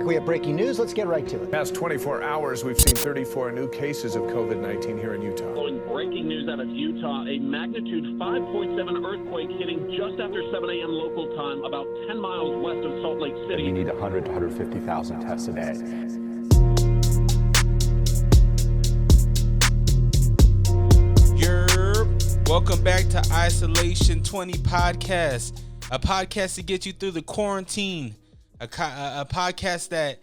We have breaking news. Let's get right to it. Past 24 hours, we've seen 34 new cases of COVID-19 here in Utah. Following breaking news out of Utah, a magnitude 5.7 earthquake hitting just after 7 a.m. local time, about 10 miles west of Salt Lake City. You need 100 to 150,000 tests a day. Welcome back to iSo20POD podcast, a podcast to get you through the quarantine. A podcast that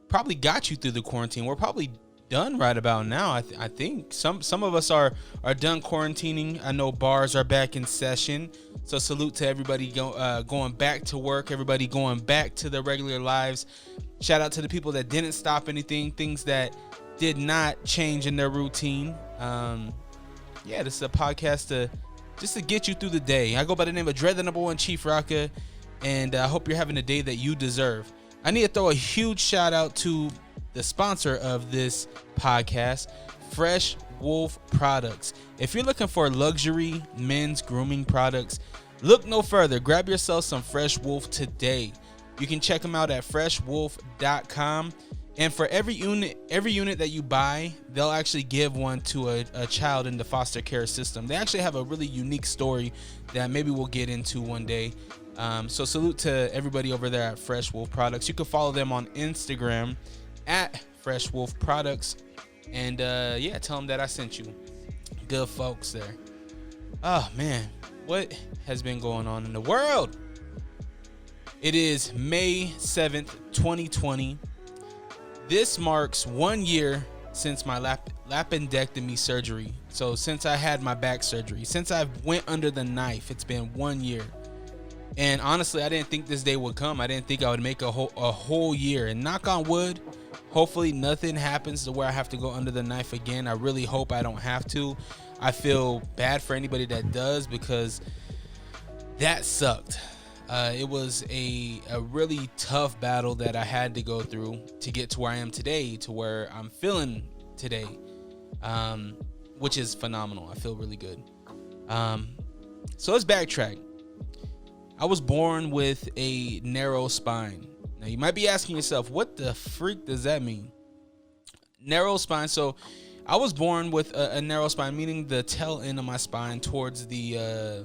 probably got you through the quarantine. We're probably done right about now. I think some of us are done quarantining. I know bars are back in session. So salute to everybody going back to work. Everybody going back to their regular lives. Shout out to the people that didn't stop anything. Things that did not change in their routine. This is a podcast just to get you through the day. I go by the name of Dread the Number One Chief Raka. And I hope you're having a day that you deserve. I need to throw a huge shout out to the sponsor of this podcast, Fresh Wolf Products. If you're looking for luxury men's grooming products, look no further. Grab yourself some Fresh Wolf today. You can check them out at freshwolf.com. And for every unit that you buy, they'll actually give one to a child in the foster care system. They actually have a really unique story that maybe we'll get into one day. So salute to everybody over there at Fresh Wolf Products. You can follow them on Instagram at Fresh Wolf Products. And tell them that I sent you. Good folks there. Oh man, what has been going on in the world? It is May 7th, 2020. This marks 1 year since my lappendectomy surgery. So since I had my back surgery, since I went under the knife, it's been 1 year. And honestly, I didn't think this day would come. I didn't think I would make a whole year. And knock on wood, hopefully nothing happens to where I have to go under the knife again. I really hope I don't have to. I feel bad for anybody that does because that sucked. It was a really tough battle that I had to go through to get to where I am today, to where I'm feeling today, which is phenomenal. I feel really good. So let's backtrack. I was born with a narrow spine. Now you might be asking yourself, what the freak does that mean? Narrow spine. So I was born with a narrow spine, meaning the tail end of my spine towards the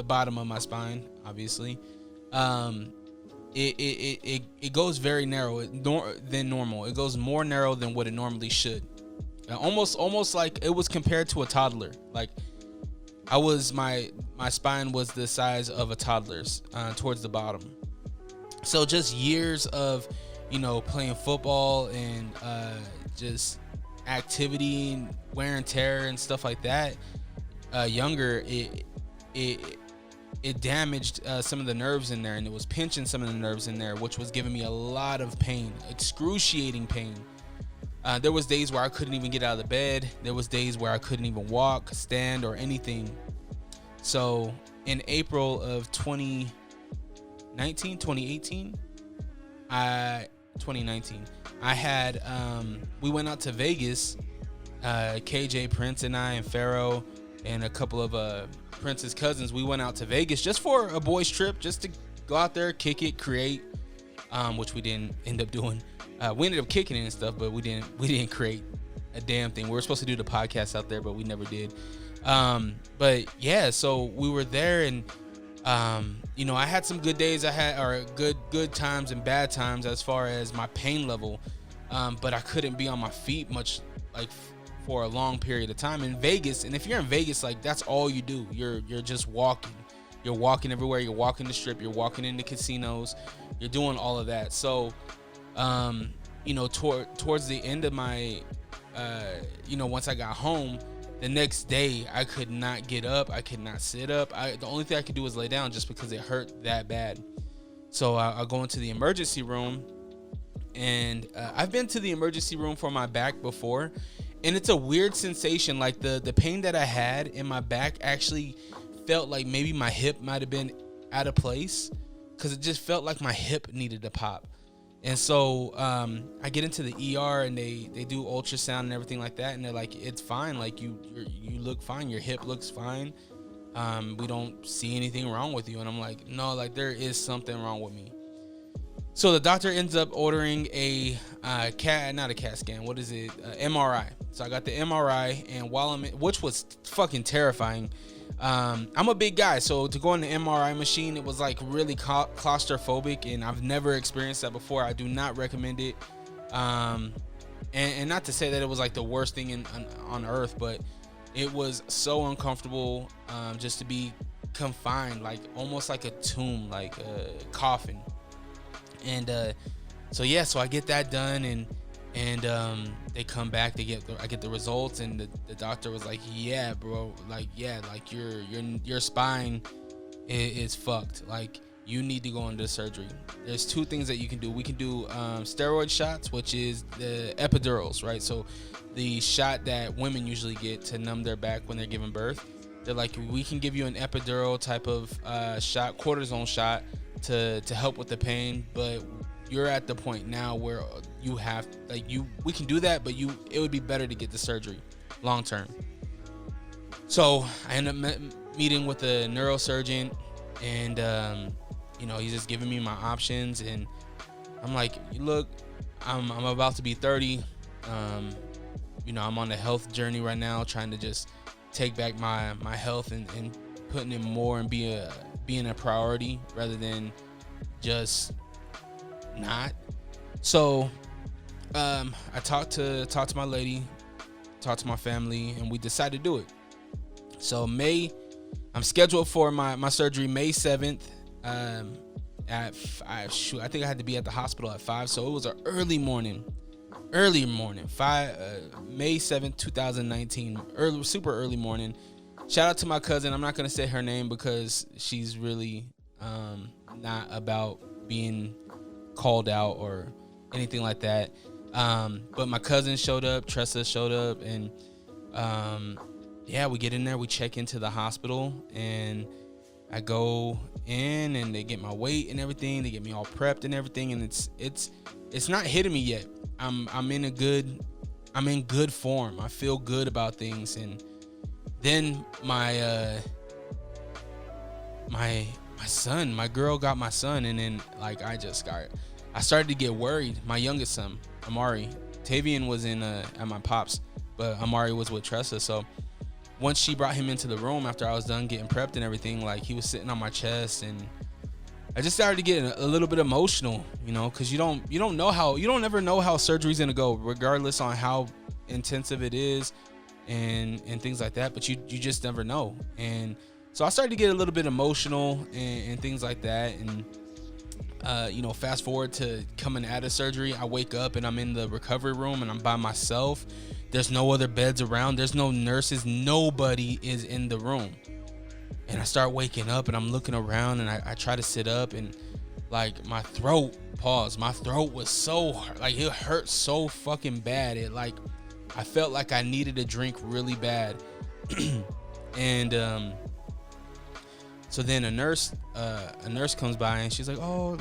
bottom of my spine, obviously. It goes very narrow than normal. It goes more narrow than what it normally should. Almost like it was compared to a toddler. Like my spine was the size of a toddler's towards the bottom. So just years of, playing football and just activity and wear and tear and stuff like that. Younger, it damaged some of the nerves in there, and it was pinching some of the nerves in there, which was giving me a lot of pain, excruciating pain. There was days where I couldn't even get out of the bed. There was days where I couldn't even walk, stand, or anything. So in April of 2019, I had, we went out to Vegas, KJ, Prince, and I, and Pharaoh, and a couple of Prince's cousins. We went out to Vegas just for a boys trip, just to go out there, kick it, create, which we didn't end up doing. We ended up kicking it and stuff, but we didn't create a damn thing. We were supposed to do the podcast out there, but we never did. But yeah, so we were there, and I had some good days. I had good times and bad times as far as my pain level. But I couldn't be on my feet much, like for a long period of time in Vegas. And if you're in Vegas, like that's all you do. You're just walking. You're walking everywhere. You're walking the strip. You're walking into casinos. You're doing all of that. So, towards the end of my, once I got home, the next day I could not get up. I could not sit up. The only thing I could do was lay down just because it hurt that bad. So I go into the emergency room, and I've been to the emergency room for my back before, and it's a weird sensation. Like the pain that I had in my back actually felt like maybe my hip might have been out of place, because it just felt like my hip needed to pop. And so I get into the ER, and they do ultrasound and everything like that, and they're like, it's fine, like you look fine, your hip looks fine, we don't see anything wrong with you. And I'm like, no, like there is something wrong with me. So the doctor ends up ordering a not a CAT scan. What is it? MRI. So I got the MRI, and while which was fucking terrifying. I'm a big guy, so to go on the MRI machine, it was like really claustrophobic, and I've never experienced that before. I do not recommend it. And not to say that it was like the worst thing on earth, but it was so uncomfortable just to be confined, like almost like a tomb, like a coffin. And so I get that done, and they come back. I get the results, and the doctor was like, "Yeah, bro, like your spine is fucked. Like you need to go into surgery." There's two things that you can do. We can do steroid shots, which is the epidurals, right? So the shot that women usually get to numb their back when they're giving birth. They're like, we can give you an epidural type of shot, cortisone shot to help with the pain, but you're at the point now where you have we can do that, but it would be better to get the surgery long term. So I end up meeting with a neurosurgeon, and he's just giving me my options, and I'm like, look, I'm about to be 30. I'm on a health journey right now, trying to just take back my health and putting it more and being a priority rather than just not. So I talked to my lady, talked to my family, and we decided to do it. So I'm scheduled for my surgery May 7th at 5. I think I had to be at the hospital at 5, so it was an early morning, May 7th, 2019, super early morning. Shout out to my cousin. I'm not gonna say her name because she's really not about being called out or anything like that. But my cousin showed up, Tressa showed up, and we get in there, we check into the hospital, and I go in, and they get my weight and everything, they get me all prepped and everything, and it's not hitting me yet. I'm in good form. I feel good about things. And then my girl got my son, and then I started to get worried. My youngest son, Amari, Tavian was at my pops, but Amari was with Tressa. So once she brought him into the room after I was done getting prepped and everything, like he was sitting on my chest, and I just started to get a little bit emotional, because you don't ever know how surgery's gonna go, regardless on how intensive it is and things like that. But you just never know. And so I started to get a little bit emotional and things like that. And fast forward to coming out of surgery, I wake up and I'm in the recovery room and I'm by myself. There's no other beds around. There's no nurses. Nobody is in the room. And I start waking up and I'm looking around, and I try to sit up, and like my throat was so hurt, it hurt so fucking bad. I felt like I needed a drink really bad. And so then a nurse comes by, and she's like, "Oh,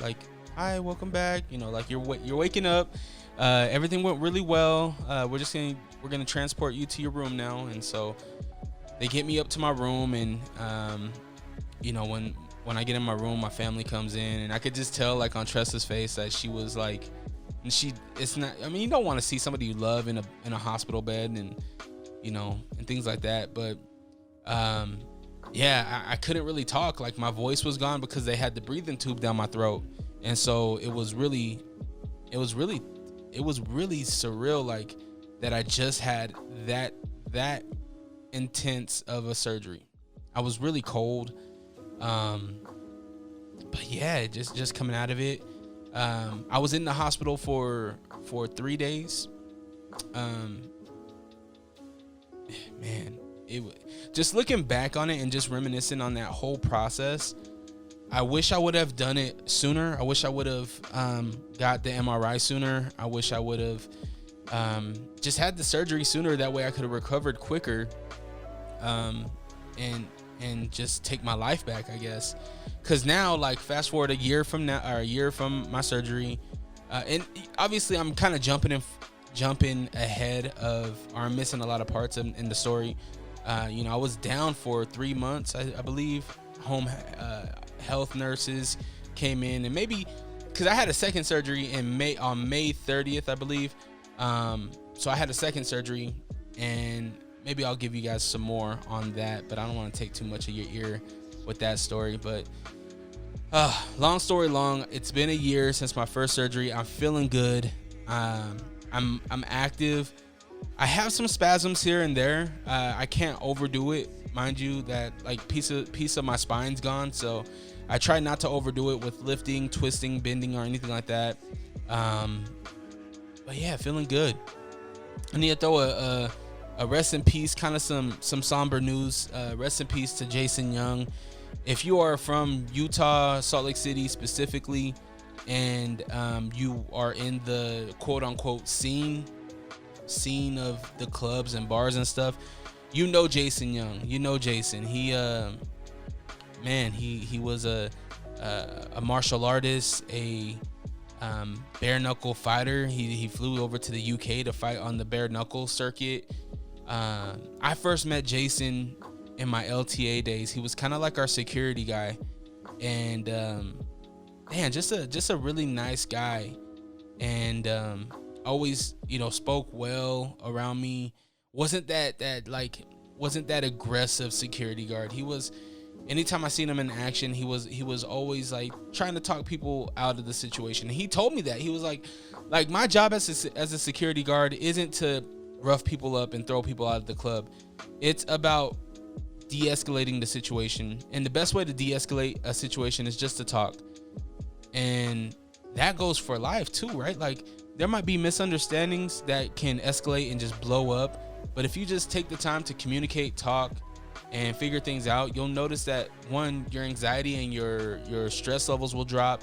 hi, welcome back. You're waking up. Everything went really well. We're gonna transport you to your room now." And so they get me up to my room, and when I get in my room, my family comes in, and I could just tell on Tressa's face that she was like, it's not, you don't want to see somebody you love in a hospital bed, and and things like that. But I couldn't really talk. My voice was gone because they had the breathing tube down my throat, and so it was really surreal, that I just had that intense of a surgery. I was really cold, but yeah, just coming out of it. I was in the hospital for 3 days. Just looking back on it and just reminiscing on that whole process, I wish I would have done it sooner. I wish I would have got the MRI sooner. I wish I would have just had the surgery sooner. That way I could have recovered quicker, and just take my life back, I guess. Because now, fast forward a year from my surgery, and obviously I'm kind of jumping ahead of, or I'm missing a lot of parts in the story. I was down for 3 months, I believe. Home health nurses came in, and maybe because I had a second surgery on May 30th, I believe. So I had a second surgery, and maybe I'll give you guys some more on that, but I don't want to take too much of your ear with that story. But long story long, it's been a year since my first surgery. I'm feeling good. I'm active. I have some spasms here and there. I can't overdo it, mind you. That like piece of my spine's gone, so I try not to overdo it with lifting, twisting, bending, or anything like that. But yeah, feeling good. I need to throw a rest in peace, kind of some somber news. Rest in peace to Jason Young. If you are from Utah, Salt Lake City specifically, and you are in the quote unquote scene of the clubs and bars and stuff, you know Jason Young. You know Jason. He was a martial artist, a bare knuckle fighter. He flew over to the UK to fight on the bare knuckle circuit. I first met Jason in my LTA days. He was kind of like our security guy, and man, just a really nice guy, and always, you know, spoke well around me. Wasn't that aggressive security guard. He was, anytime I seen him in action, he was always like trying to talk people out of the situation. And he told me that. He was like my job as a security guard isn't to rough people up and throw people out of the club. It's about de-escalating the situation. And the best way to de-escalate a situation is just to talk. And that goes for life too, right? Like, there might be misunderstandings that can escalate and just blow up. But if you just take the time to communicate, talk, and figure things out, you'll notice that, one, your anxiety and your stress levels will drop,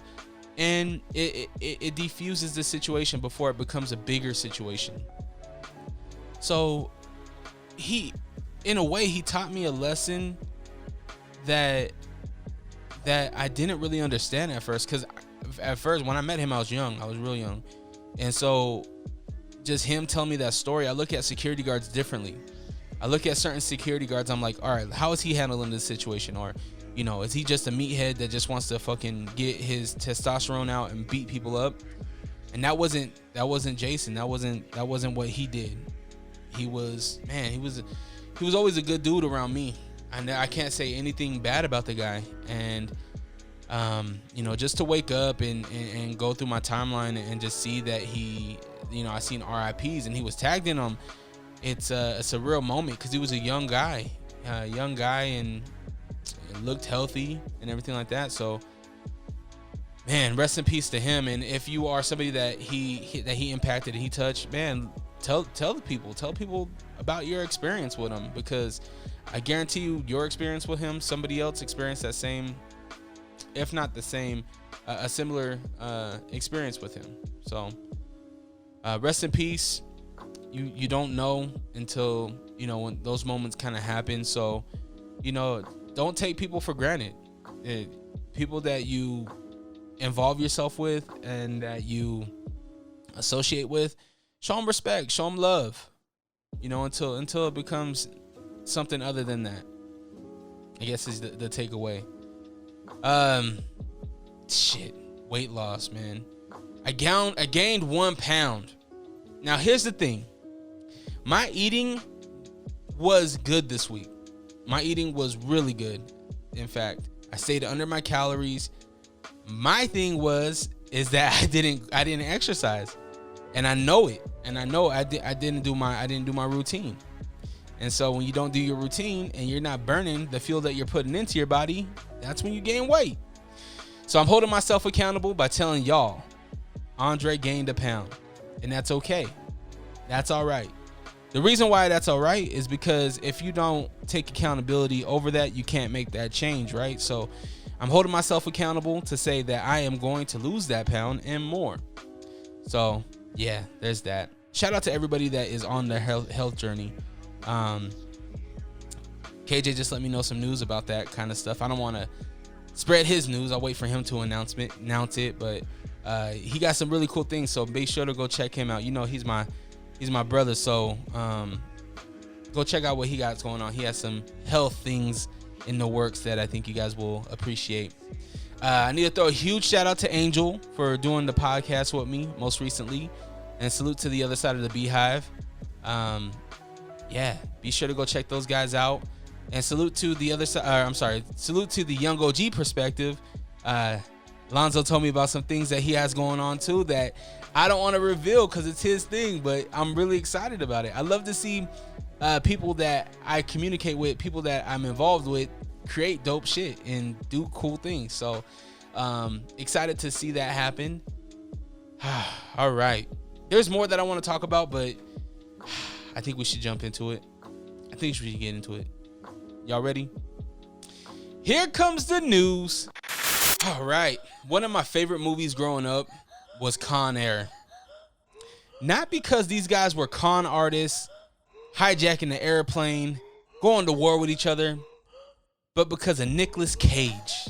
and it diffuses the situation before it becomes a bigger situation. So in a way, he taught me a lesson that I didn't really understand at first, because at first when I met him, I was real young. And so just him telling me that story, I look at security guards differently. I look at certain security guards, I'm like, all right, how is he handling this situation? Or, you know, is he just a meathead that just wants to fucking get his testosterone out and beat people up? And that wasn't Jason. That wasn't what he did. He was always a good dude around me. And I can't say anything bad about the guy. And you know, just to wake up and go through my timeline and just see that he, you know, I seen RIPs and he was tagged in them. It's a real moment, because he was a young guy and looked healthy and everything like that. So, man, rest in peace to him. And if you are somebody that he impacted and he touched, man, tell people about your experience with him, because I guarantee you, your experience with him, somebody else experienced that same, if not the same, a similar experience with him. So rest in peace. You don't know until, you know, when those moments kind of happen. So, you know, don't take people for granted. People that you involve yourself with and that you associate with, show them respect, show them love, you know, until it becomes something other than that, I guess, is the takeaway. Weight loss, man. I gained 1 pound. Now, here's the thing. My eating was good this week. My eating was really good. In fact, I stayed under my calories. My thing is that I didn't exercise, and I know it. And I know I didn't do my routine. And so when you don't do your routine and you're not burning the fuel that you're putting into your body, that's when you gain weight. So I'm holding myself accountable by telling y'all, Andre gained 1 pound, and that's okay. That's all right. The reason why that's all right is because if you don't take accountability over that, you can't make that change, right? So I'm holding myself accountable to say that I am going to lose that pound and more. So yeah, there's that. Shout out to everybody that is on their health journey. KJ just let me know some news about that kind of stuff. I don't want to spread his news. I'll wait for him to announce it, but he got some really cool things, so be sure to go check him out. You know, he's my brother, so go check out what he got going on. He has some health things in the works that I think you guys will appreciate. I need to throw a huge shout out to Angel for doing the podcast with me most recently, and salute to the other side of the Beehive. Yeah, be sure to go check those guys out, and salute to the other side. Salute to the Young OG perspective. Lonzo told me about some things that he has going on too that I don't want to reveal because it's his thing, but I'm really excited about it. I love to see people that I communicate with, people that I'm involved with, create dope shit and do cool things. So excited to see that happen. All right, there's more that I want to talk about, but I think we should jump into it. I think we should get into it. Y'all ready? Here comes the news. All right, one of my favorite movies growing up was Con Air. Not because these guys were con artists hijacking the airplane, going to war with each other, but because of Nicolas Cage.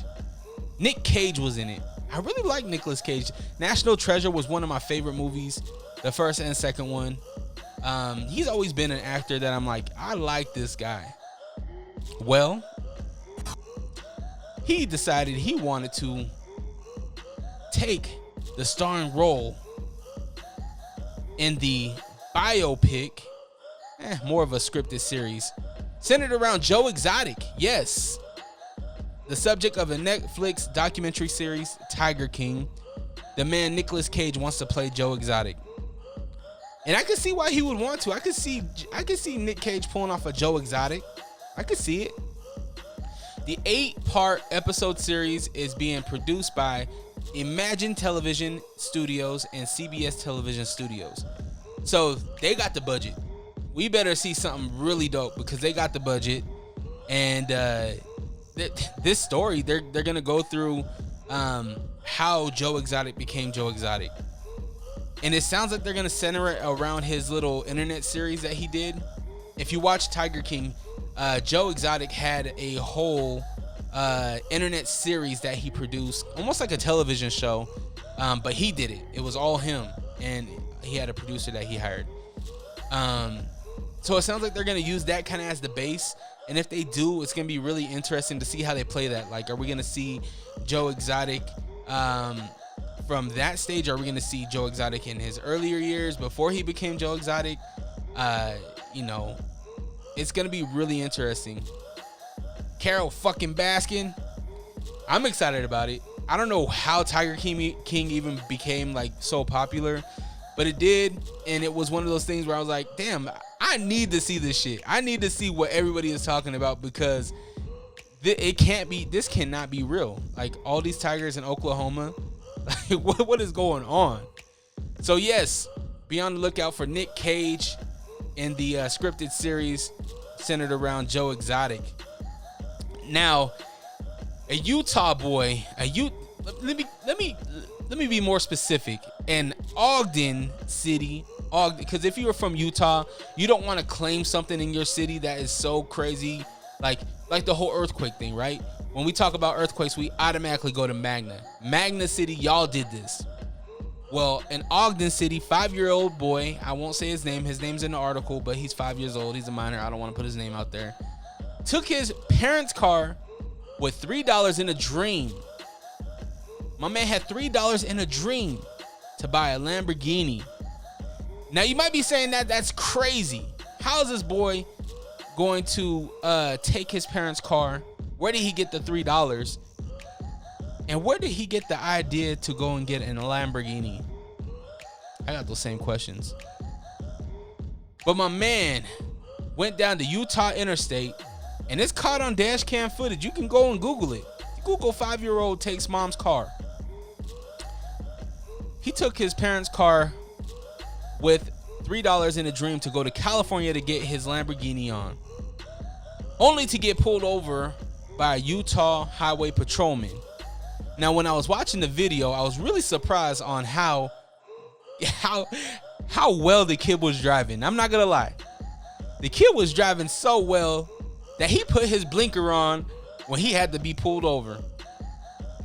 Nick Cage was in it. I really like Nicolas Cage. National Treasure was one of my favorite movies, the first and second one. He's always been an actor that I'm like, I like this guy. Well, he decided he wanted to take the starring role in the biopic, more of a scripted series, centered around Joe Exotic. Yes, the subject of a Netflix documentary series, Tiger King. The man Nicolas Cage wants to play Joe Exotic, and I could see why he would want to. I could see Nick Cage pulling off a Joe Exotic. I could see it. The 8-part episode series is being produced by Imagine Television Studios and CBS Television Studios. So they got the budget. We better see something really dope because they got the budget. And this story, they're gonna go through how Joe Exotic became Joe Exotic. And it sounds like they're gonna center it around his little internet series that he did. If you watch Tiger King, Joe Exotic had a whole internet series that he produced, almost like a television show, but he did it. It was all him, and he had a producer that he hired. So it sounds like they're going to use that kind of as the base, and if they do, it's going to be really interesting to see how they play that. Like, are we going to see Joe Exotic from that stage? Or are we going to see Joe Exotic in his earlier years before he became Joe Exotic? It's going to be really interesting. Carol fucking Baskin. I'm excited about it. I don't know how Tiger King even became like so popular, but it did. And it was one of those things where I was like, damn, I need to see this shit. I need to see what everybody is talking about because this cannot be real. Like all these tigers in Oklahoma, like what is going on? So yes, be on the lookout for Nick Cage in the scripted series centered around Joe Exotic. Now, a Utah boy, let me be more specific. In Ogden City, because if you are from Utah, you don't want to claim something in your city that is so crazy, like the whole earthquake thing, right? When we talk about earthquakes, we automatically go to Magna City. Y'all did this. Well, in Ogden City, 5-year-old boy, I won't say his name. His name's in the article, but he's 5 years old. He's a minor. I don't want to put his name out there. Took his parents' car with $3 in a dream. My man had $3 in a dream to buy a Lamborghini. Now, you might be saying that's crazy. How is this boy going to take his parents' car? Where did he get the $3? And where did he get the idea to go and get in a Lamborghini? I got those same questions. But my man went down the Utah interstate, and it's caught on dash cam footage. You can go and Google it. Google 5-year-old takes mom's car. He took his parents' car with $3 in a dream to go to California to get his Lamborghini on, only to get pulled over by a Utah highway patrolman. Now, when I was watching the video, I was really surprised on how well the kid was driving. I'm not gonna lie. The kid was driving so well that he put his blinker on when he had to be pulled over.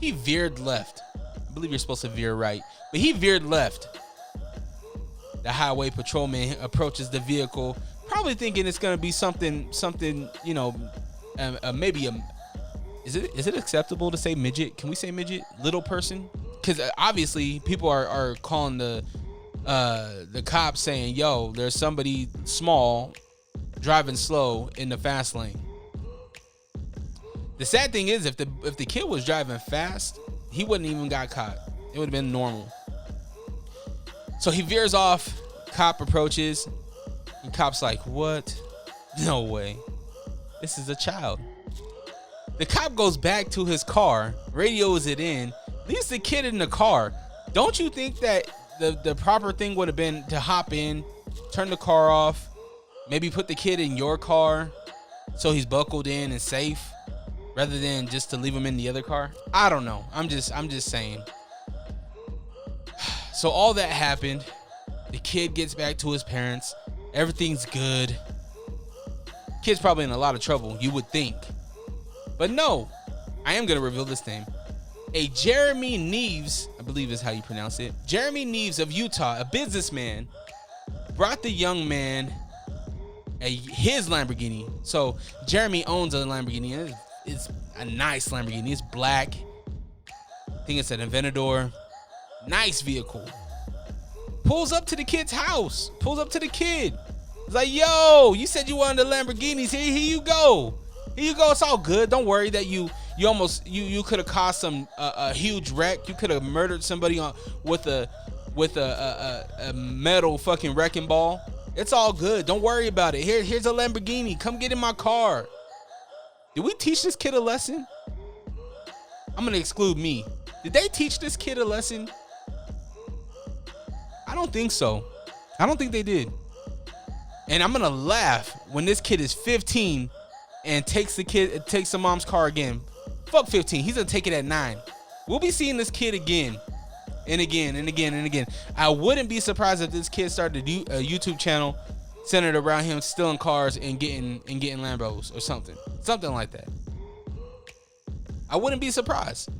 He veered left. I believe you're supposed to veer right, but he veered left. The highway patrolman approaches the vehicle, probably thinking it's gonna be something, maybe Is it acceptable to say midget? Can we say midget? Little person? Because obviously people are calling the cops saying, yo, there's somebody small driving slow in the fast lane. The sad thing is, if the kid was driving fast, he wouldn't even got caught. It would have been normal. So he veers off. Cop approaches. And cop's like, what? No way. This is a child. The cop goes back to his car, radios it in, leaves the kid in the car. Don't you think that the proper thing would have been to hop in, turn the car off, maybe put the kid in your car so he's buckled in and safe, rather than just to leave him in the other car? I don't know. I'm just saying. So all that happened. The kid gets back to his parents. Everything's good. Kid's probably in a lot of trouble, you would think. But no, I am going to reveal this name. A Jeremy Neves, I believe is how you pronounce it. Jeremy Neves of Utah, a businessman, brought the young man his Lamborghini. So Jeremy owns a Lamborghini. It's a nice Lamborghini. It's black. I think it's an Aventador. Nice vehicle. Pulls up to the kid's house. Pulls up to the kid. It's like, yo, you said you wanted the Lamborghinis. Here you go. Here you go. It's all good. Don't worry that you almost could have caused some a huge wreck. You could have murdered somebody with a metal fucking wrecking ball. It's all good. Don't worry about it. Here's a Lamborghini. Come get in my car. Did we teach this kid a lesson? I'm gonna exclude me. Did they teach this kid a lesson? I don't think so. I don't think they did. And I'm gonna laugh when this kid is 15 and takes the mom's car again. Fuck 15. He's gonna take it at 9. We'll be seeing this kid again and again and again and again. I wouldn't be surprised if this kid started a YouTube channel centered around him stealing cars and getting Lambos or something like that. I wouldn't be surprised.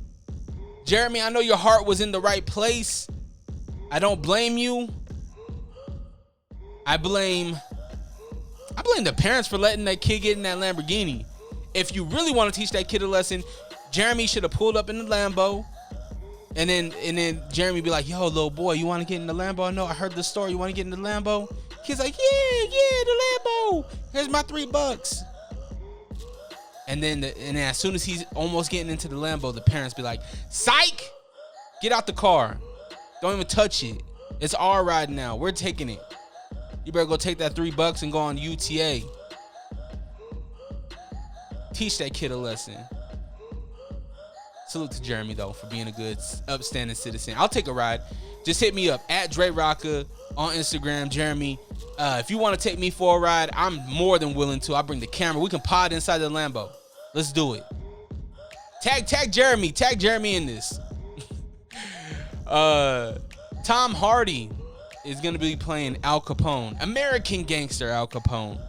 Jeremy, I know your heart was in the right place. I don't blame you. I blame the parents for letting that kid get in that Lamborghini. If you really want to teach that kid a lesson, Jeremy should have pulled up in the Lambo, and then Jeremy be like, "Yo, little boy, you want to get in the Lambo? I know I heard the story. You want to get in the Lambo?" Kid's like, "Yeah, the Lambo. Here's my $3." And then as soon as he's almost getting into the Lambo, the parents be like, "Psych! Get out the car. Don't even touch it. It's our ride now. We're taking it. You better go take that $3 and go on UTA." Teach that kid a lesson. Salute to Jeremy, though, for being a good, upstanding citizen. I'll take a ride. Just hit me up at Dre Rocka on Instagram. Jeremy, if you want to take me for a ride, I'm more than willing to. I'll bring the camera. We can pod inside the Lambo. Let's do it. Tag Jeremy. Tag Jeremy in this. Tom Hardy is going to be playing Al Capone. American gangster Al Capone.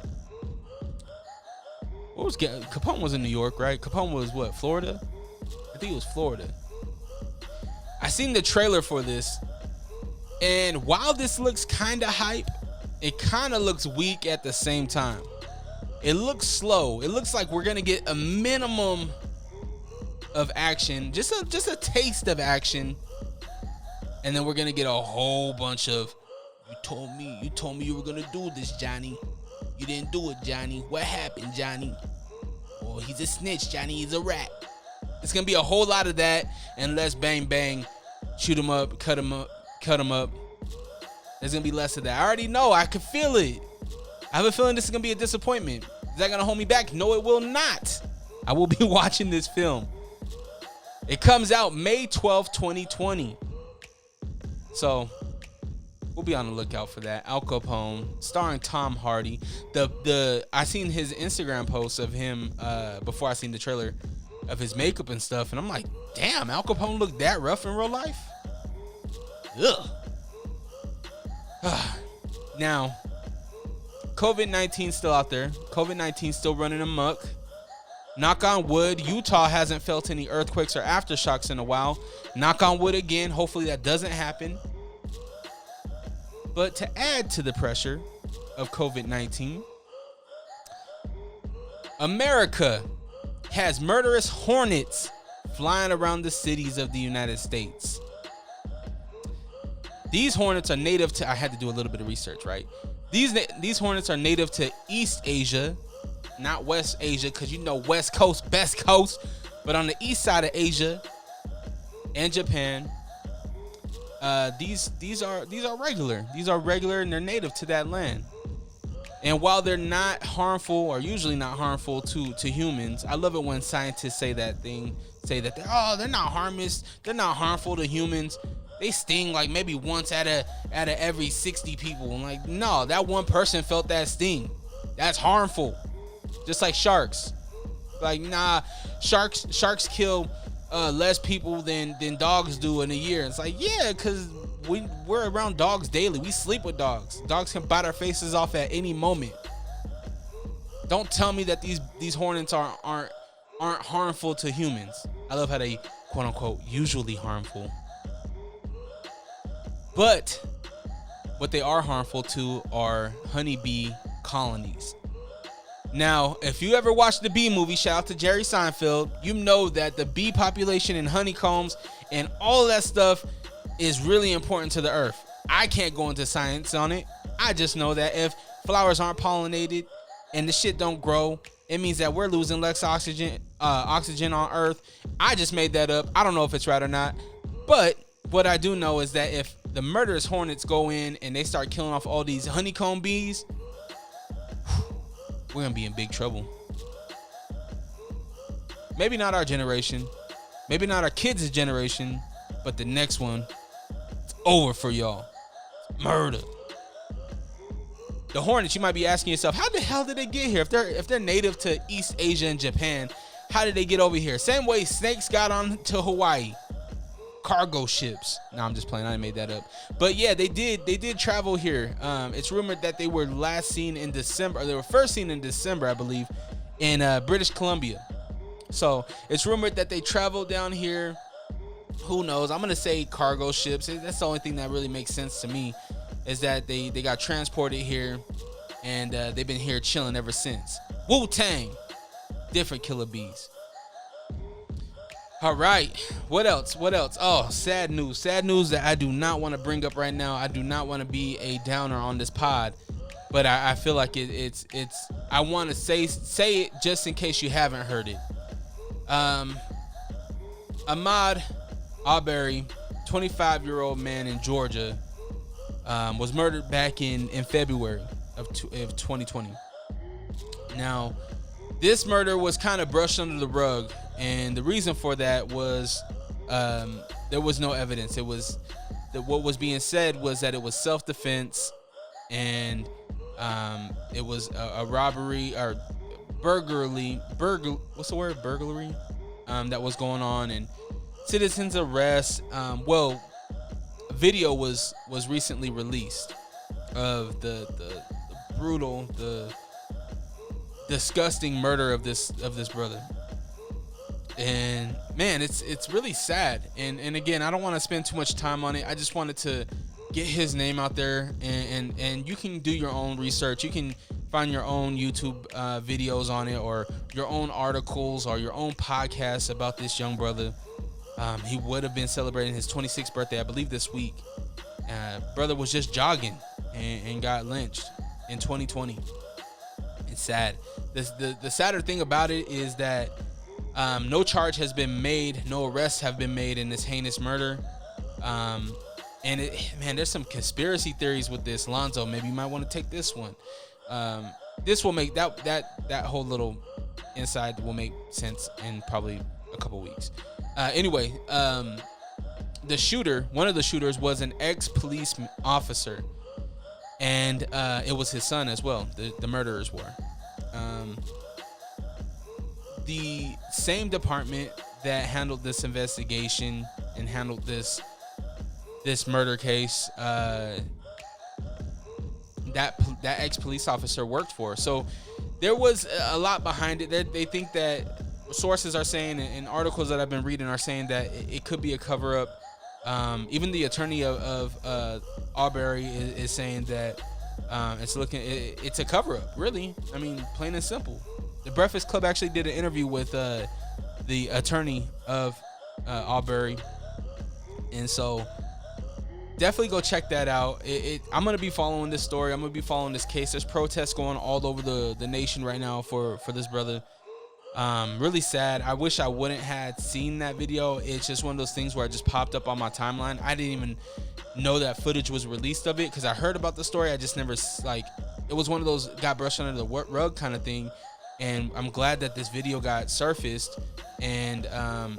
Capone was in New York, right? Capone was what, Florida? I think it was Florida. I seen the trailer for this, and while this looks kind of hype, it kind of looks weak at the same time. It looks slow. It looks like we're gonna get a minimum of action, just a taste of action, and then we're gonna get a whole bunch of, you told me you were gonna do this, Johnny. You didn't do it, Johnny. What happened, Johnny? Oh, he's a snitch, Johnny. He's a rat. It's gonna be a whole lot of that, and less bang bang, shoot him up, cut him up. There's gonna be less of that. I already know. I can feel it. I have a feeling this is gonna be a disappointment. Is that gonna hold me back? No, it will not. I will be watching this film. It comes out May 12th, 2020. So we'll be on the lookout for that. Al Capone, starring Tom Hardy. I seen his Instagram posts of him before I seen the trailer of his makeup and stuff, and I'm like, damn, Al Capone looked that rough in real life? Ugh. Now, COVID-19 still out there. COVID-19 still running amok. Knock on wood, Utah hasn't felt any earthquakes or aftershocks in a while. Knock on wood again. Hopefully that doesn't happen. But to add to the pressure of COVID-19, America has murderous hornets flying around the cities of the United States. These hornets are native to, I had to do a little bit of research, right? These hornets are native to East Asia, not West Asia, because you know West Coast, best coast, but on the east side of Asia and Japan. These are regular. These are regular, and they're native to that land. And while they're not harmful, or usually not harmful to humans, I love it when scientists say that they're not harmless, they're not harmful to humans. They sting like maybe once out of every 60 people. I'm like, no, that one person felt that sting. That's harmful. Just like sharks. Like, nah, sharks kill less people than dogs do in a year. It's like, yeah, because we're around dogs daily. We sleep with dogs. Dogs can bite our faces off at any moment. Don't tell me that these hornets aren't harmful to humans. I love how they quote unquote usually harmful. But what they are harmful to are honeybee colonies. Now, if you ever watched the Bee Movie, shout out to Jerry Seinfeld, you know that the bee population and honeycombs and all of that stuff is really important to the earth. I can't go into science on it. I just know that if flowers aren't pollinated and the shit don't grow, it means that we're losing less oxygen on earth. I just made that up. I don't know if it's right or not. But what I do know is that if the murderous hornets go in and they start killing off all these honeycomb bees, we're gonna be in big trouble. Maybe not our generation, maybe not our kids' generation, but the next one, it's over for y'all. Murder. The hornets, you might be asking yourself, how the hell did they get here? If they're native to East Asia and Japan, how did they get over here? Same way snakes got on to Hawaii. Cargo ships. No, I'm just playing. I made that up. But yeah, they did travel here. It's rumored that they were last seen in December, or they were first seen in December, I believe, in British Columbia. So it's rumored that they traveled down here. Who knows? I'm gonna say cargo ships. That's the only thing that really makes sense to me, is that they got transported here, and they've been here chilling ever since. Wu-Tang, different killer bees. All right, what else? Oh, sad news that I do not want to bring up right now. I do not want to be a downer on this pod, but I feel like it's I want to say it just in case you haven't heard it. Ahmaud Arbery, 25-year-old man in Georgia, was murdered back in February of 2020. Now, this murder was kind of brushed under the rug, and the reason for that was there was no evidence. It was what was being said was that it was self-defense, and it was a robbery or burglary that was going on, and citizens arrest. Video was recently released of the brutal, the disgusting murder of this brother. And man, it's really sad. And again, I don't want to spend too much time on it. I just wanted to get his name out there, and you can do your own research. You can find your own YouTube videos on it, or your own articles, or your own podcasts about this young brother. He would have been celebrating his 26th birthday, I believe, this week. Brother was just jogging and got lynched in 2020. It's sad. The sadder thing about it is that no charge has been made, no arrests have been made in this heinous murder. And there's some conspiracy theories with this. Lonzo, maybe you might want to take this one. This will make that whole little inside will make sense in probably a couple weeks. Anyway, one of the shooters was an ex-police officer, and it was his son as well. The murderers were. The same department that handled this investigation and handled this murder case, that ex-police officer worked for. So there was a lot behind it. They think that sources are saying, and articles that I've been reading are saying, that it could be a cover-up. Even the attorney of Arbery is saying that it's a cover-up. Really, I mean, plain and simple. the Breakfast Club actually did an interview with the attorney of Arbery, and so definitely go check that out. I'm gonna be following this story. I'm gonna be following this case. There's protests going all over the nation right now for this brother. Really sad. I wish I wouldn't had seen that video. It's just one of those things where it just popped up on my timeline. I didn't even know that footage was released of it because I heard about the story. I just never, like, it was one of those got brushed under the rug kind of thing. And I'm glad that this video got surfaced, and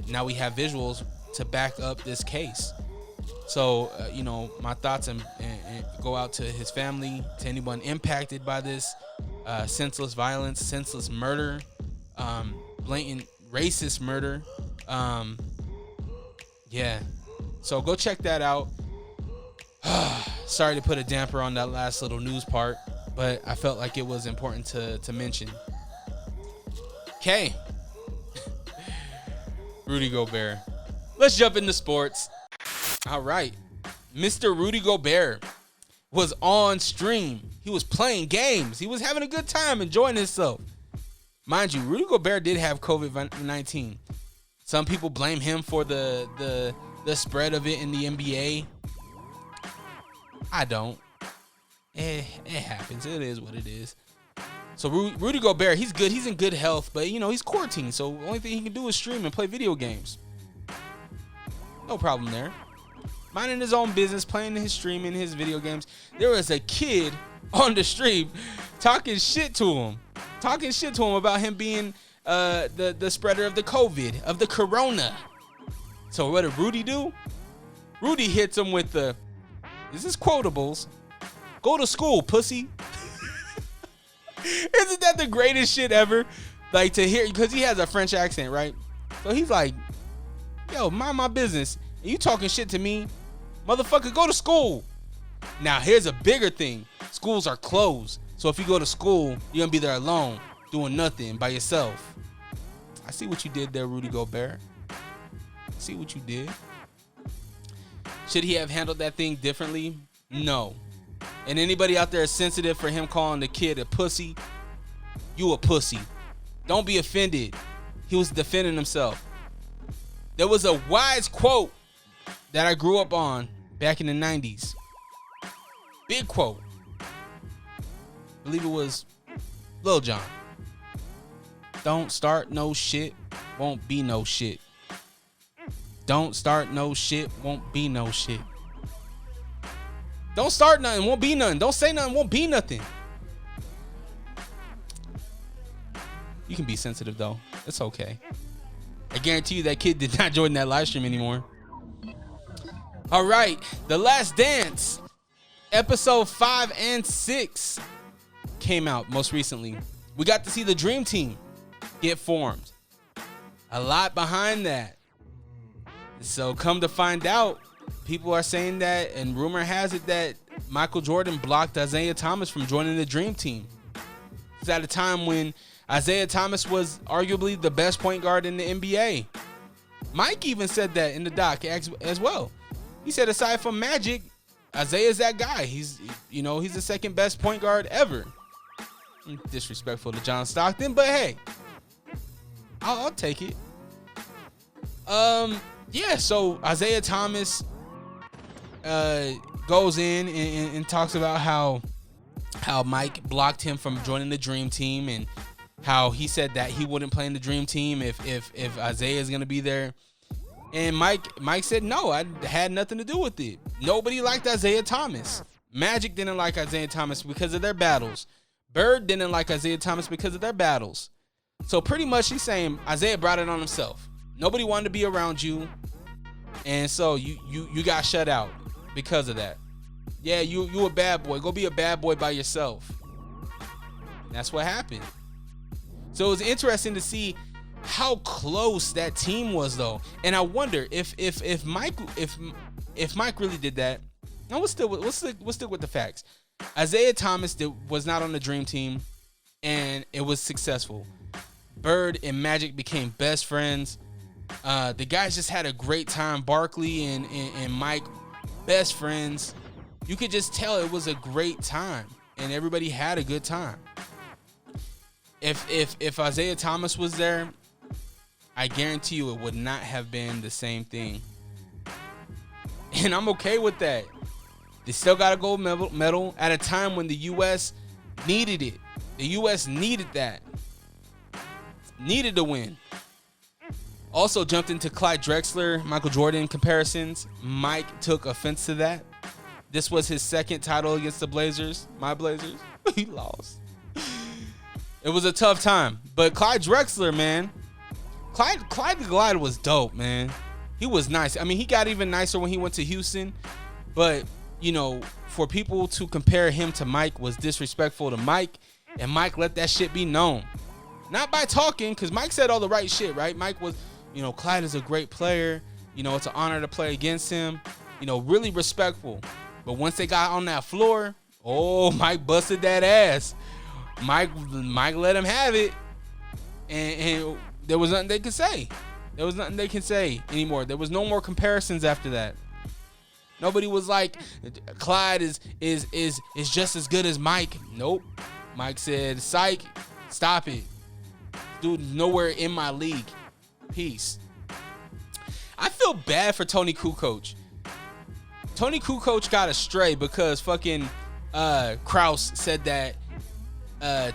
now we have visuals to back up this case. So, you know, my thoughts and go out to his family, to anyone impacted by this senseless violence, senseless murder, blatant racist murder. Yeah. So go check that out. Sorry to put a damper on that last little news part, but I felt like it was important to mention. Okay. Rudy Gobert. Let's jump into sports. All right. Mr. Rudy Gobert was on stream. He was playing games. He was having a good time, enjoying himself. Mind you, Rudy Gobert did have COVID-19. Some people blame him for the spread of it in the NBA. I don't. It happens. It is what it is. So Rudy Gobert, he's good. He's in good health, but you know he's quarantined. So the only thing he can do is stream and play video games. No problem there. Minding his own business, playing his streaming, his video games. There was a kid on the stream talking shit to him about him being the spreader of the COVID, of the corona. So what did Rudy do? Rudy hits him with the, this is quotables, go to school, pussy. Isn't that the greatest shit ever? Like, to hear, because he has a French accent, right? So he's like, yo, mind my business. And you talking shit to me? Motherfucker, go to school. Now, here's a bigger thing. Schools are closed. So if you go to school, you're going to be there alone, doing nothing by yourself. I see what you did there, Rudy Gobert. I see what you did. Should he have handled that thing differently? No. And anybody out there is sensitive for him calling the kid a pussy, you a pussy. Don't be offended. He was defending himself. There was a wise quote that I grew up on back in the 90s. Big quote. I believe it was Lil Jon. Don't start no shit, won't be no shit. Don't start no shit, won't be no shit. Don't start nothing, won't be nothing. Don't say nothing, won't be nothing. You can be sensitive though. It's okay. I guarantee you that kid did not join that live stream anymore. All right, The Last Dance, episode 5 and 6 came out most recently. We got to see the Dream Team get formed. A lot behind that. So come to find out, people are saying that, and rumor has it that Michael Jordan blocked Isiah Thomas from joining the Dream Team. It's at a time when Isiah Thomas was arguably the best point guard in the NBA. Mike even said that in the doc as well. He said aside from Magic, Isaiah's that guy. He's the second best point guard ever. Disrespectful to John Stockton, but hey, I'll take it. Yeah, so Isiah Thomas goes in and talks about how Mike blocked him from joining the Dream Team, and how he said that he wouldn't play in the Dream Team if Isiah is gonna be there. And Mike said no, I had nothing to do with it. Nobody liked Isiah Thomas. Magic didn't like Isiah Thomas because of their battles. Bird didn't like Isiah Thomas because of their battles. So pretty much he's saying Isiah brought it on himself. Nobody wanted to be around you, and so you got shut out because of that. Yeah, you a bad boy. Go be a bad boy by yourself. And that's what happened. So it was interesting to see how close that team was, though. And I wonder if Mike really did that. Now we'll stick with the facts. Isiah Thomas was not on the Dream Team, and it was successful. Bird and Magic became best friends. The guys just had a great time. Barkley and Mike, best friends. You could just tell it was a great time, and everybody had a good time. if Isiah Thomas was there, I guarantee you it would not have been the same thing. And I'm okay with that. They still got a gold medal at a time when the U.S. needed it. The U.S. needed that. Needed to win. Also jumped into Clyde Drexler, Michael Jordan comparisons. Mike took offense to that. This was his second title against the Blazers. My Blazers. He lost. It was a tough time. But Clyde Drexler, man. Clyde the Glider was dope, man. He was nice. I mean, he got even nicer when he went to Houston. But, you know, for people to compare him to Mike was disrespectful to Mike. And Mike let that shit be known. Not by talking, because Mike said all the right shit, right? Mike was, you know, Clyde is a great player. You know, it's an honor to play against him. You know, really respectful. But once they got on that floor, oh, Mike busted that ass. Mike let him have it. And there was nothing they could say. There was nothing they can say anymore. There was no more comparisons after that. Nobody was like, Clyde is just as good as Mike. Nope. Mike said, psych, stop it. Dude, nowhere in my league. Peace. I feel bad for Toni Kukoc. Toni Kukoc got astray because fucking Krause said that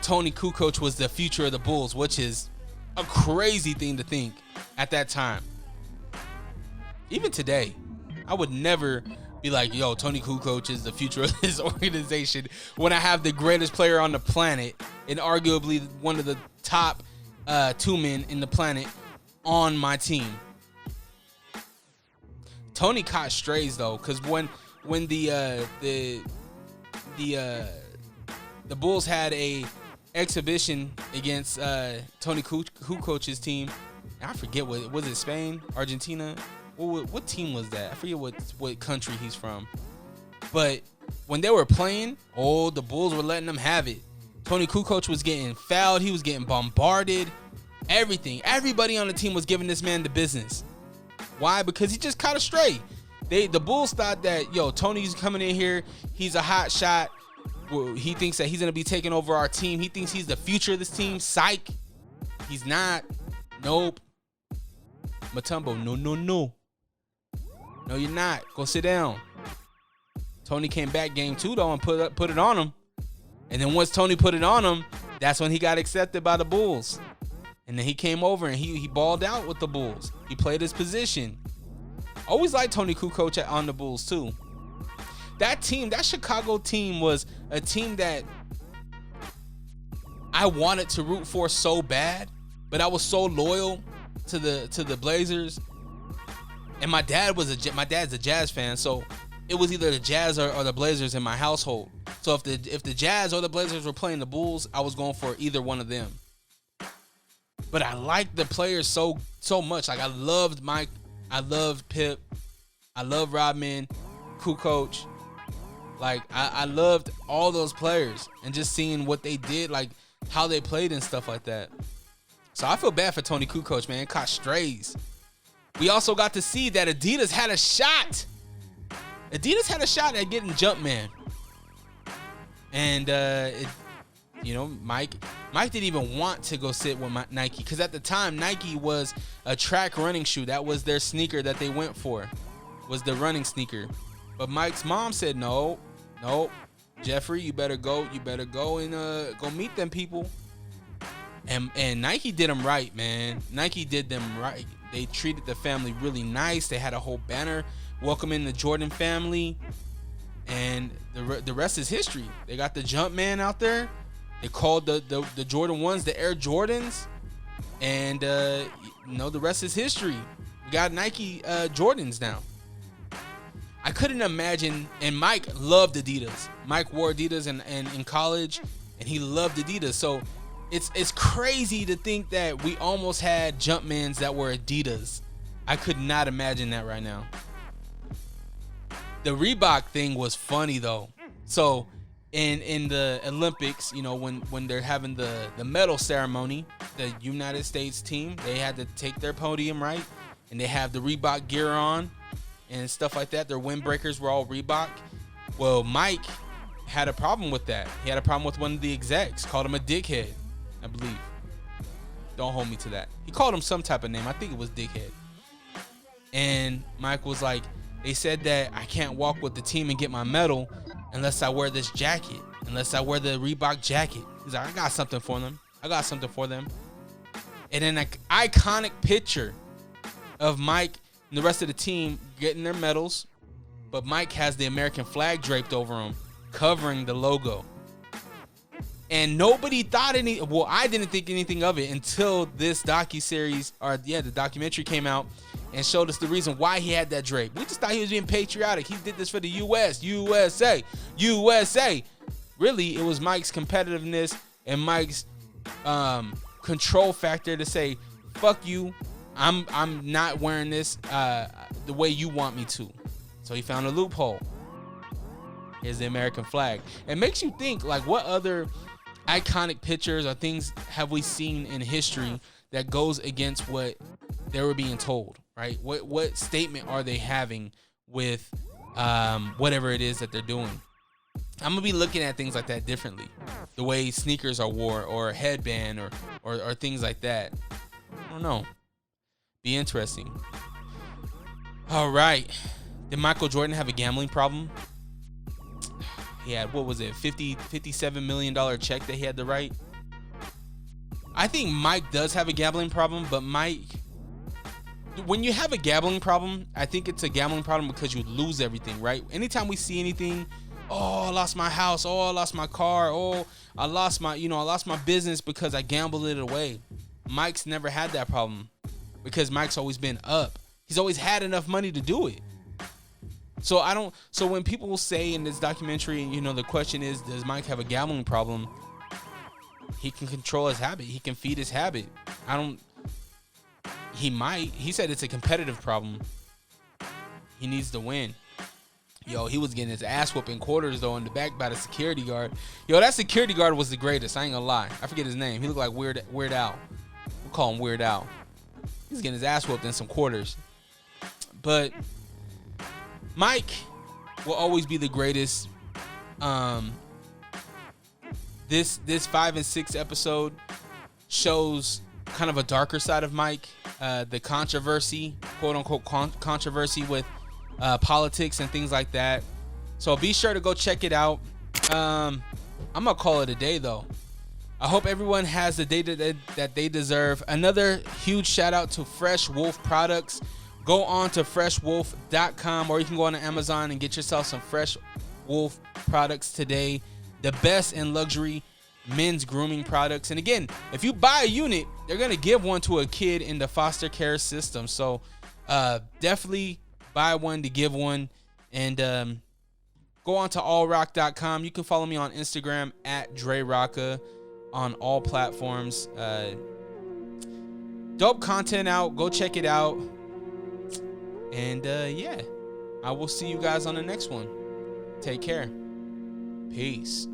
Toni Kukoc was the future of the Bulls, which is a crazy thing to think at that time. Even today, I would never be like, yo, Toni Kukoc is the future of this organization when I have the greatest player on the planet and arguably one of the top two men in the planet on my team. Tony caught strays though, because when the Bulls had a exhibition against Toni Kukoc's team, I forget what was it, Spain, Argentina. What team was that? I forget what country he's from. But when they were playing, the Bulls were letting them have it. Toni Kukoc was getting fouled. He was getting bombarded. Everything. Everybody on the team was giving this man the business. Why? Because he just caught a stray. The Bulls thought that, yo, Tony's coming in here. He's a hot shot. He thinks that he's going to be taking over our team. He thinks he's the future of this team. Psych. He's not. Nope. Mutombo, no. No, you're not. Go sit down. Tony came back game 2 though and put it on him. And then once Tony put it on him, that's when he got accepted by the Bulls. And then he came over and he balled out with the Bulls. He played his position. Always liked Toni Kukoc on the Bulls too. That team, that Chicago team was a team that I wanted to root for so bad, but I was so loyal to the Blazers. And my dad's a Jazz fan, so it was either the Jazz or the Blazers in my household. So if the Jazz or the Blazers were playing the Bulls, I was going for either one of them. But I liked the players so much. Like I loved Mike, I loved Pip, I loved Rodman, Kukoc. Like I loved all those players and just seeing what they did, like how they played and stuff like that. So I feel bad for Toni Kukoc, man. Caught strays. We also got to see that Adidas had a shot. Adidas had a shot at getting Jumpman. And, Mike didn't even want to go sit with Nike. Because at the time, Nike was a track running shoe. That was their sneaker that they went for. Was the running sneaker. But Mike's mom said, no. Jeffrey, you better go and go meet them people. And Nike did them right, man. Nike did them right. They treated the family really nice. They had a whole banner welcoming the Jordan family. And the rest is history. They got the Jumpman out there. They called the Jordan 1s the Air Jordans. And, the rest is history. We got Nike Jordans now. I couldn't imagine, and Mike loved Adidas. Mike wore Adidas in college, and he loved Adidas. So it's crazy to think that we almost had Jumpmans that were Adidas. I could not imagine that right now. The Reebok thing was funny though. So in the Olympics, when they're having the medal ceremony, the United States team, they had to take their podium, right? And they have the Reebok gear on and stuff like that. Their windbreakers were all Reebok. Well, Mike had a problem with that. He had a problem with one of the execs, called him a dickhead. I believe. Don't hold me to that. He called him some type of name. I think it was Dickhead. And Mike was like, they said that I can't walk with the team and get my medal unless I wear this jacket, unless I wear the Reebok jacket. He's like, I got something for them. And then an iconic picture of Mike and the rest of the team getting their medals, but Mike has the American flag draped over him, covering the logo. And nobody thought I didn't think anything of it until this the documentary came out and showed us the reason why he had that drape. We just thought he was being patriotic. He did this for the USA. Really, it was Mike's competitiveness and Mike's control factor to say, fuck you, I'm not wearing this the way you want me to. So he found a loophole. Here's the American flag. It makes you think, like, what other iconic pictures or things have we seen in history that goes against what they were being told, right? What statement are they having with whatever it is that they're doing? I'm gonna be looking at things like that differently. The way sneakers are wore, or a headband, or things like that. I don't know. Be interesting. All right. Did Michael Jordan have a gambling problem? He had, what was it, $57 million check that he had to write? I think Mike does have a gambling problem, but Mike, when you have a gambling problem, I think it's a gambling problem because you lose everything, right? Anytime we see anything, oh, I lost my house, oh, I lost my car, oh, I lost my business because I gambled it away. Mike's never had that problem because Mike's always been up. He's always had enough money to do it. So when people will say in this documentary, the question is, does Mike have a gambling problem? He can control his habit. He can feed his habit. He said it's a competitive problem. He needs to win. Yo, he was getting his ass whooped in quarters, though, in the back by the security guard. Yo, that security guard was the greatest. I ain't gonna lie. I forget his name. He looked like Weird Al. We'll call him Weird Al. He's getting his ass whooped in some quarters. But Mike will always be the greatest. This 5 and 6 episode shows kind of a darker side of Mike. The controversy, quote unquote controversy with politics and things like that. So be sure to go check it out. I'm gonna call it a day, though. I hope everyone has the day that they deserve. Another huge shout out to Fresh Wolf Products. Go on to freshwolf.com, or you can go on to Amazon and get yourself some Fresh Wolf products today. The best in luxury men's grooming products. And again, if you buy a unit, they're going to give one to a kid in the foster care system. So definitely buy one to give one. And go on to allrock.com. You can follow me on Instagram at DreRocka on all platforms. Dope content out. Go check it out. And yeah, I will see you guys on the next one. Take care. Peace.